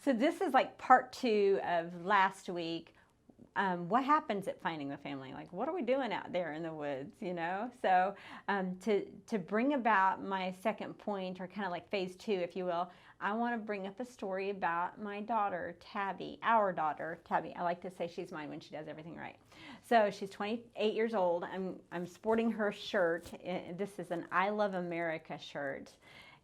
So this is like part 2 of last week. What happens at Finding the Family? Like, what are we doing out there in the woods, you know? So to bring about my second point, or kind of like phase 2, if you will, I want to bring up a story about my daughter, Tabby, our daughter, Tabby. I like to say she's mine when she does everything right. So she's 28 years old. I'm sporting her shirt. This is an I Love America shirt.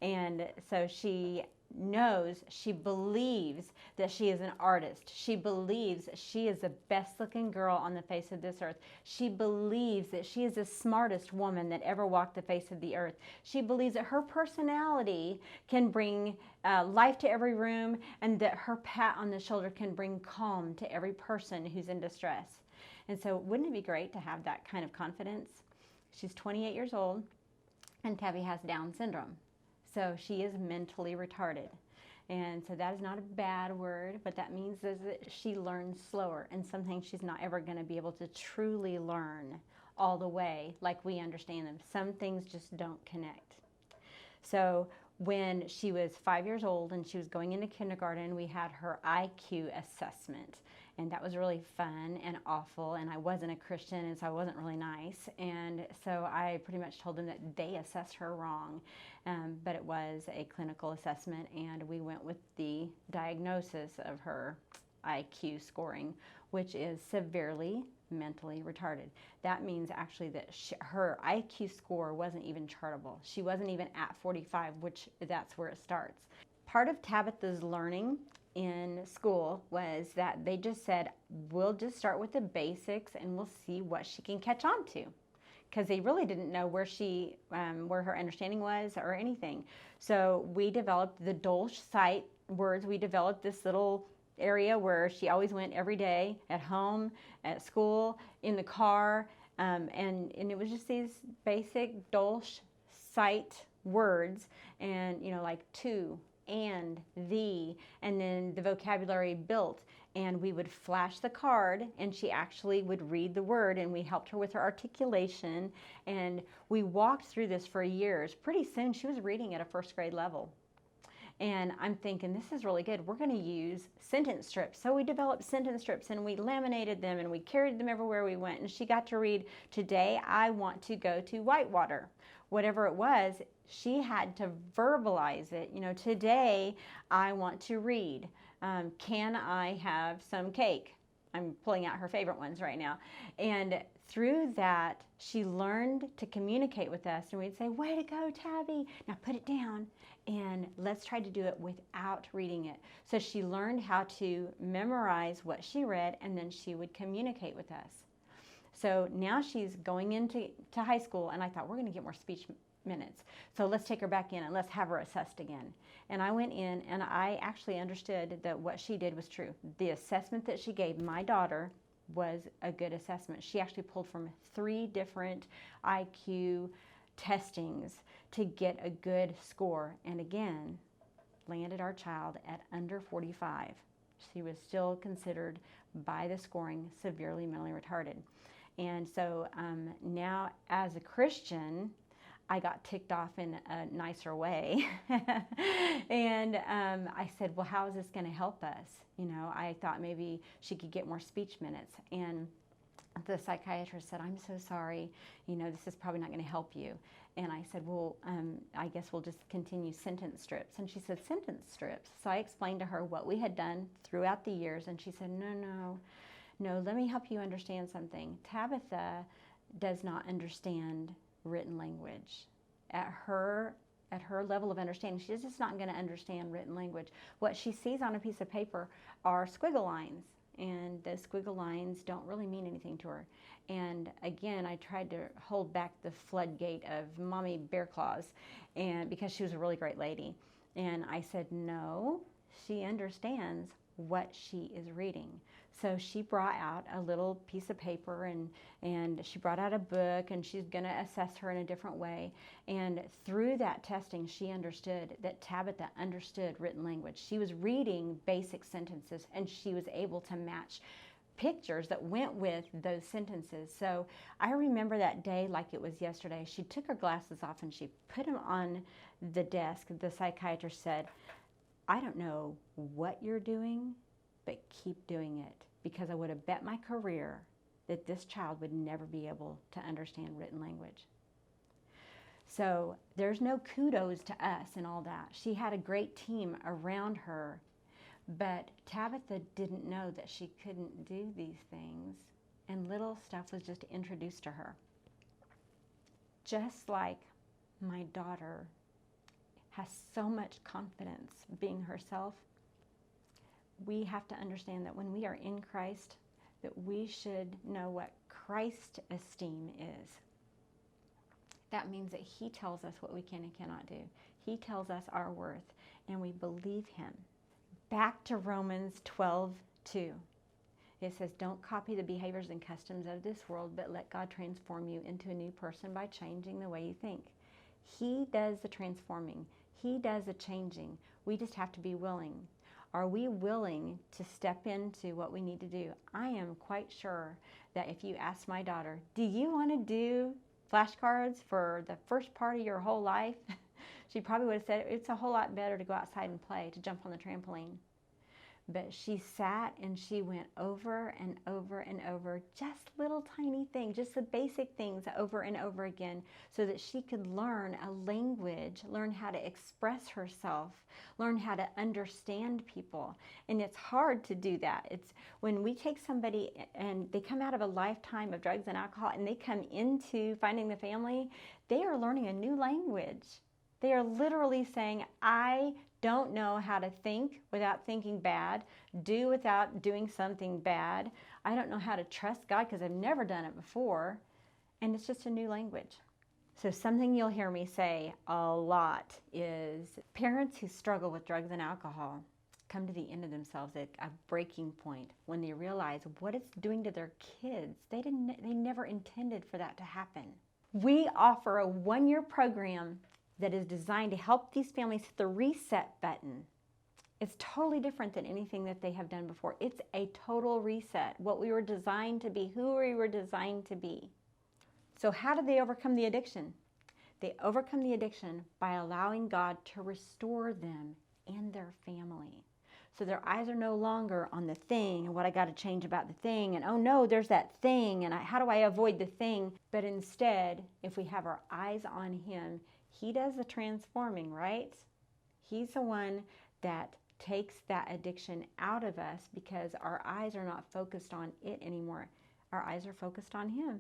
And so she knows, she believes that she is an artist. She believes she is the best looking girl on the face of this earth. She believes that she is the smartest woman that ever walked the face of the earth. She believes that her personality can bring life to every room, and that her pat on the shoulder can bring calm to every person who's in distress. And so wouldn't it be great to have that kind of confidence? She's 28 years old, and Tabby has Down syndrome. So she is mentally retarded. And so that is not a bad word, but that means that she learns slower, and some things she's not ever going to be able to truly learn all the way like we understand them. Some things just don't connect. So when she was 5 years old and she was going into kindergarten, we had her IQ assessment. And that was really fun and awful, and I wasn't a Christian, and so I wasn't really nice. And so I pretty much told them that they assessed her wrong. But it was a clinical assessment, and we went with the diagnosis of her IQ scoring, which is severely mentally retarded. That means actually that her IQ score wasn't even chartable. She wasn't even at 45, which that's where it starts. Part of Tabitha's learning in school was that they just said, we'll just start with the basics and we'll see what she can catch on to, because they really didn't know where her understanding was or anything. So we developed the Dolch sight words. We developed this little area where she always went every day, at home, at school, in the car, and it was just these basic Dolch sight words, and like to, and the, and then the vocabulary built. And we would flash the card, and she actually would read the word, and we helped her with her articulation, and we walked through this for years. Pretty soon she was reading at a first grade level. And I'm thinking, this is really good. We're going to use sentence strips. So we developed sentence strips, and we laminated them, and we carried them everywhere we went. And she got to read, today I want to go to Whitewater. Whatever it was, she had to verbalize it. Today I want to read. Can I have some cake? I'm pulling out her favorite ones right now. And through that, she learned to communicate with us, and we'd say, way to go, Tabby. Now put it down, and let's try to do it without reading it. So she learned how to memorize what she read, and then she would communicate with us. So now she's going into high school, and I thought, we're going to get more speech minutes. So let's take her back in and let's have her assessed again. And I went in, and I actually understood that what she did was true. The assessment that she gave my daughter was a good assessment. She actually pulled from 3 different IQ testings to get a good score, and again, landed our child at under 45. She was still considered by the scoring severely mentally retarded. And so now as a Christian, I got ticked off in a nicer way. And I said, well, how is this going to help us? I thought maybe she could get more speech minutes. And the psychiatrist said, I'm so sorry, this is probably not going to help you. And I said, well, I guess we'll just continue sentence strips. And she said, sentence strips? So I explained to her what we had done throughout the years, and she said, no, let me help you understand something. Tabitha does not understand written language. At her level of understanding, she's just not going to understand written language. What she sees on a piece of paper are squiggle lines, and the squiggle lines don't really mean anything to her. And again, I tried to hold back the floodgate of Mommy Bear Claws, and because she was a really great lady. And I said, no, she understands what she is reading. So she brought out a little piece of paper, and she brought out a book, and she's going to assess her in a different way. And through that testing, she understood that Tabitha understood written language. She was reading basic sentences, and she was able to match pictures that went with those sentences. So I remember that day like it was yesterday. She took her glasses off and she put them on the desk. The psychiatrist said, I don't know what you're doing, but keep doing it, because I would have bet my career that this child would never be able to understand written language. So there's no kudos to us and all that. She had a great team around her, but Tabitha didn't know that she couldn't do these things, and little stuff was just introduced to her. Just like my daughter has so much confidence being herself, we have to understand that when we are in Christ, that we should know what Christ esteem is. That means that he tells us what we can and cannot do. He tells us our worth, and we believe him. Back to Romans 12:2. It says, don't copy the behaviors and customs of this world, but let God transform you into a new person by changing the way you think. He does the transforming. He does the changing. We just have to be willing. Are we willing to step into what we need to do? I am quite sure that if you ask my daughter, do you want to do flashcards for the first part of your whole life? She probably would have said, it's a whole lot better to go outside and play, to jump on the trampoline. But she sat and she went over and over and over, just little tiny things, just the basic things over and over again, so that she could learn a language, learn how to express herself, learn how to understand people. And it's hard to do that. It's when we take somebody and they come out of a lifetime of drugs and alcohol and they come into finding the family, they are learning a new language. They are literally saying, I don't know how to think without thinking bad, do without doing something bad. I don't know how to trust God because I've never done it before. And it's just a new language. So something you'll hear me say a lot is parents who struggle with drugs and alcohol come to the end of themselves at a breaking point when they realize what it's doing to their kids. They never intended for that to happen. We offer a 1-year program that is designed to help these families hit the reset button. It's totally different than anything that they have done before. It's a total reset. What we were designed to be, who we were designed to be. So how do they overcome the addiction? They overcome the addiction by allowing God to restore them and their family. So their eyes are no longer on the thing and what I got to change about the thing, and oh no, there's that thing, and how do I avoid the thing? But instead, if we have our eyes on him, he does the transforming, right? He's the one that takes that addiction out of us because our eyes are not focused on it anymore. Our eyes are focused on him.